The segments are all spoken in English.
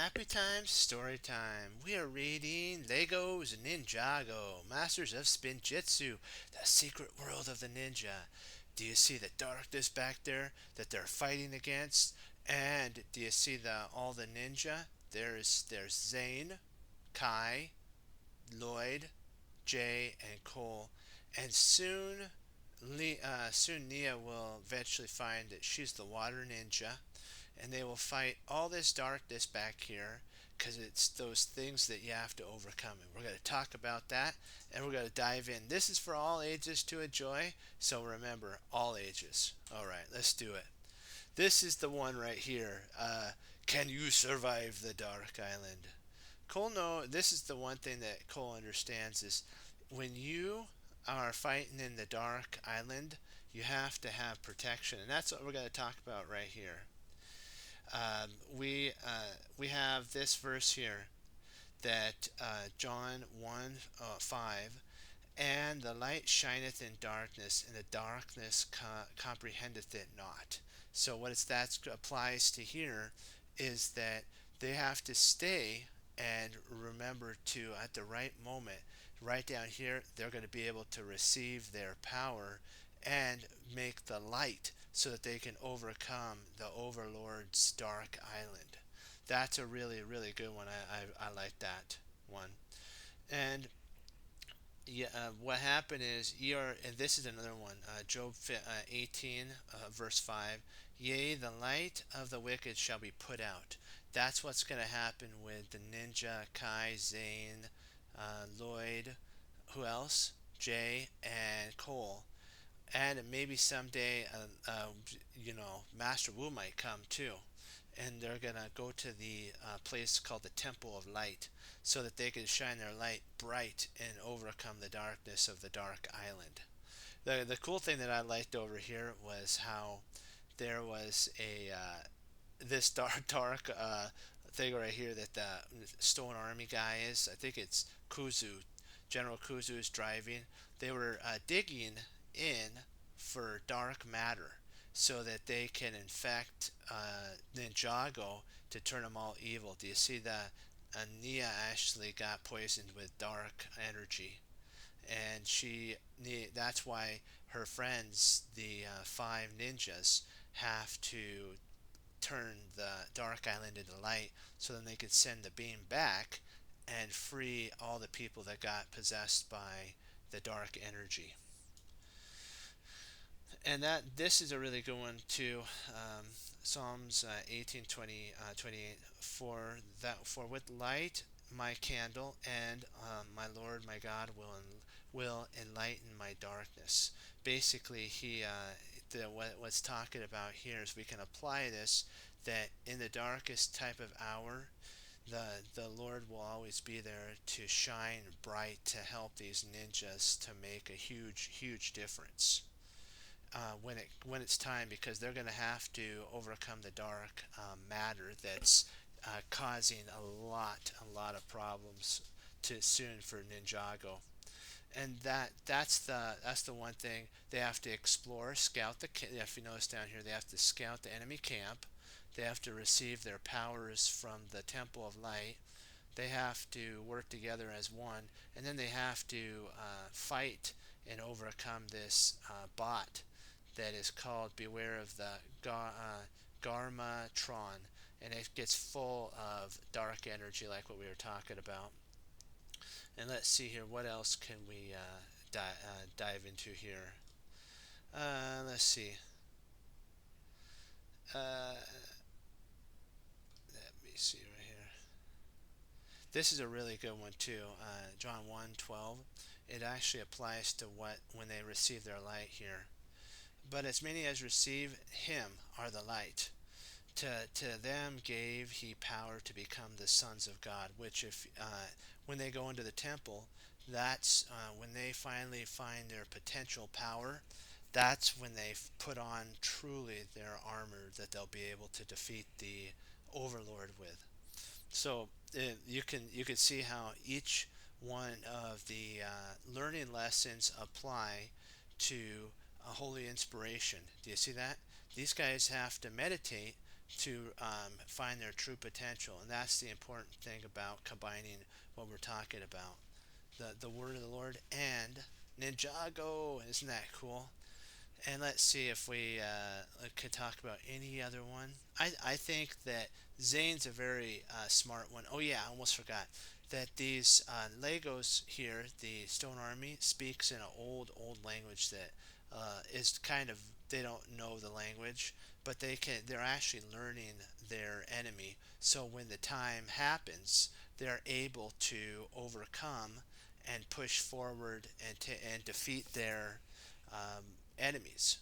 Happy time, story time. We are reading Legos Ninjago, Masters of Spinjitzu, the secret world of the ninja. Do you see the darkness back there that they're fighting against? And do you see all the ninja? There's Zane, Kai, Lloyd, Jay, and Cole. And soon Nia will eventually find that she's the water ninja, and they will fight all this darkness back here because it's those things that you have to overcome. And we're going to talk about that, and we're going to dive in. This is for all ages to enjoy, so remember, all ages. All right, let's do it. This is the one right here. Can you survive the Dark Island? Cole, no, this is the one thing that Cole understands is when you are fighting in the Dark Island, you have to have protection, and that's what we're going to talk about right here. We have this verse here that John 1 5, and the light shineth in darkness, and the darkness comprehendeth it not. So what that applies to here is that they have to stay and remember to, at the right moment, right down here, they're going to be able to receive their power and make the light so that they can overcome the Overlord's dark island. That's a really, really good one. I like that one. And yeah, what happened is and this is another one. Job 18, verse 5. Yea, the light of the wicked shall be put out. That's what's going to happen with the ninja, Kai, Zane, Lloyd, who else? Jay, and Cole. And maybe someday, Master Wu might come too, and they're gonna go to the place called the Temple of Light, so that they can shine their light bright and overcome the darkness of the Dark Island. The cool thing that I liked over here was how there was a this dark thing right here that the Stone Army guy is. I think it's Kuzu. General Kuzu is driving. They were digging in for dark matter so that they can infect Ninjago to turn them all evil. Do you see that? Nia actually got poisoned with dark energy, and that's why her friends, the five ninjas, have to turn the dark island into light so then they could send the beam back and free all the people that got possessed by the dark energy. And that this is a really good one too. Psalms 18:20, 28. For with light my candle, and my Lord my God will enlighten my darkness. Basically, what's talking about here is we can apply this, that in the darkest type of hour, the Lord will always be there to shine bright to help these ninjas to make a huge difference when it's time, because they're going to have to overcome the dark matter that's causing a lot of problems soon for Ninjago. And that's the one thing they have to explore, scout if you notice down here, they have to scout the enemy camp. They have to receive their powers from the Temple of Light. They have to work together as one, and then they have to fight and overcome this bot that is called Beware of the Garmatron, and it gets full of dark energy like what we were talking about. And let's see here, what else can we dive into here? Let's see. Let me see right here. This is a really good one too. John 1:12. It actually applies to when they receive their light here. But as many as receive him are the light. To them gave he power to become the sons of God. Which, if when they go into the temple, that's when they finally find their potential power. That's when they put on truly their armor that they'll be able to defeat the Overlord with. So you can see how each one of the learning lessons apply to a holy inspiration. Do you see that? These guys have to meditate find their true potential. And that's the important thing about combining what we're talking about, the word of the Lord and Ninjago. Isn't that cool? And let's see if we could talk about any other one. I think that Zane's a very smart one. Oh yeah, I almost forgot that these Legos here, the Stone Army, speaks in an old language that is kind of, they don't know the language, but they're actually learning their enemy. So when the time happens, they're able to overcome and push forward and defeat their um, enemies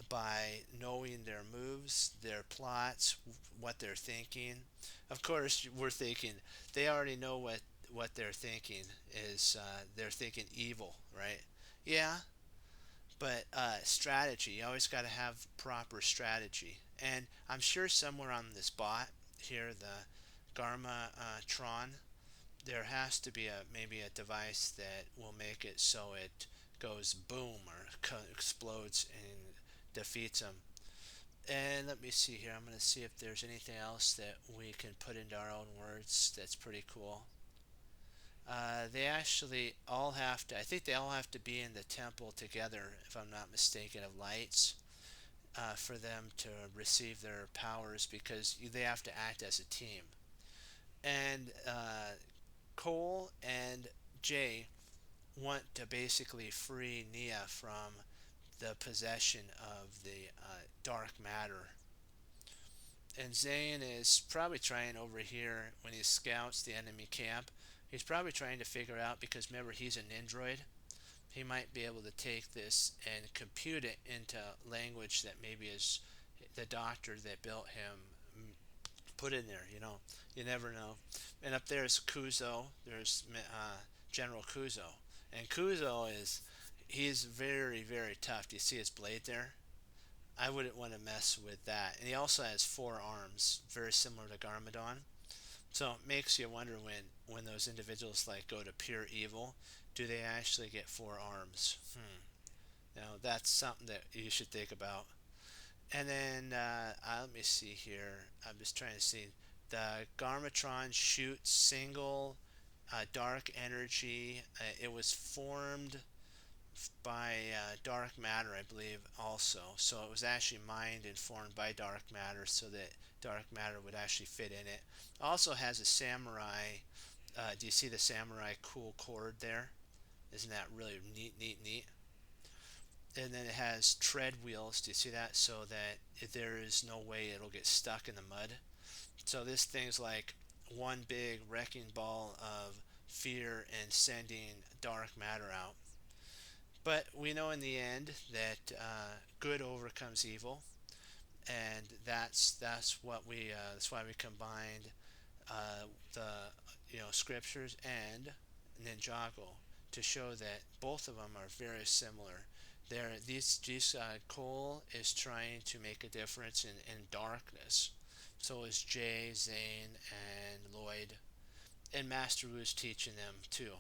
by knowing their moves, their plots, what they're thinking. Of course, we're thinking they already know what they're thinking is. They're thinking evil, right? Yeah, but strategy. You always got to have proper strategy. And I'm sure somewhere on this bot here, the Garmatron, there has to be maybe a device that will make it so it goes boom or explodes and defeats them. And let me see here. I'm going to see if there's anything else that we can put into our own words that's pretty cool. They actually all have to, I think they all have to be in the temple together, if I'm not mistaken, of lights, for them to receive their powers because they have to act as a team. And Cole and Jay want to basically free Nia from the possession of the dark matter. And Zane is probably trying over here when he scouts the enemy camp. He's probably trying to figure out, because remember he's a Nindroid, he might be able to take this and compute it into language that maybe is the doctor that built him put in there. You never know. And up there is Kuzo. There's General Kuzo, and Kuzo he's very tough. Do you see his blade there? I wouldn't want to mess with that. And he also has 4 arms, very similar to Garmadon. So it makes you wonder when those individuals like go to pure evil, do they actually get 4 arms? Now that's something that you should think about. And then let me see here. I'm just trying to see. The Garmatron shoots single dark energy. It was formed by dark matter, I believe, also. So it was actually mined and formed by dark matter, so that dark matter would actually fit in it. Also has a samurai. Do you see the samurai cool cord there? Isn't that really neat? And then it has tread wheels. Do you see that? So that there is no way it'll get stuck in the mud. So this thing's like one big wrecking ball of fear and sending dark matter out. But we know in the end that good overcomes evil, and that's why we combined the scriptures and Ninjago to show that both of them are very similar. Cole is trying to make a difference in darkness. So is Jay, Zane, and Lloyd, and Master Wu is teaching them too.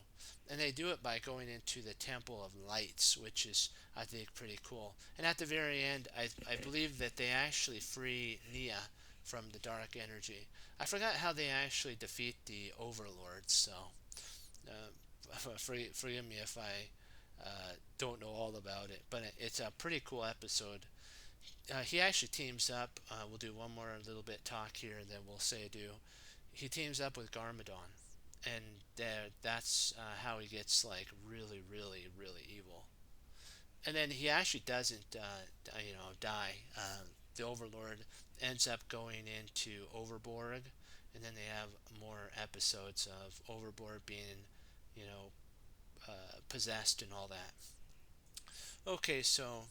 And they do it by going into the Temple of Lights, which is, I think, pretty cool. And at the very end, I believe that they actually free Nia from the dark energy. I forgot how they actually defeat the Overlords, so forgive me if I don't know all about it. But it's a pretty cool episode. He actually teams up. We'll do one more little bit talk here, and then we'll say adieu. He teams up with Garmadon, and that's how he gets like really evil. And then he actually doesn't, die. The Overlord ends up going into Overborg, and then they have more episodes of Overboard being, you know, possessed and all that. Okay, so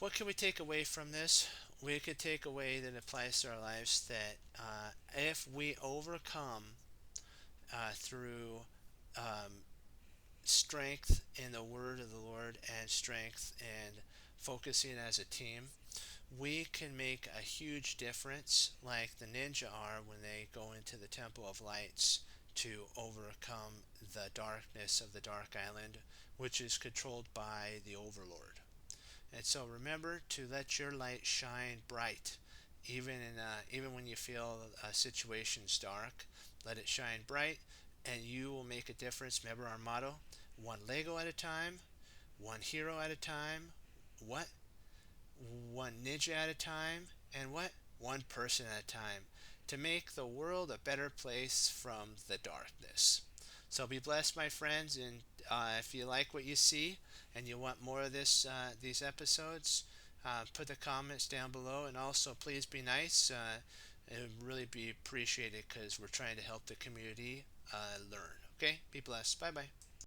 what can we take away from this? We could take away that applies to our lives that if we overcome through um, strength in the word of the Lord and strength in focusing as a team, we can make a huge difference like the ninja are when they go into the Temple of Lights to overcome the darkness of the Dark Island, which is controlled by the Overlord. And so remember to let your light shine bright even when you feel a situation's dark, let it shine bright, and you will make a difference. Remember our motto: one Lego at a time, one hero at a time, what? One ninja at a time, and what? One person at a time, to make the world a better place from the darkness. So be blessed, my friends, and if you like what you see and you want more of these episodes, put the comments down below, and also please be nice. It would really be appreciated because we're trying to help the community learn. Okay, be blessed. Bye bye.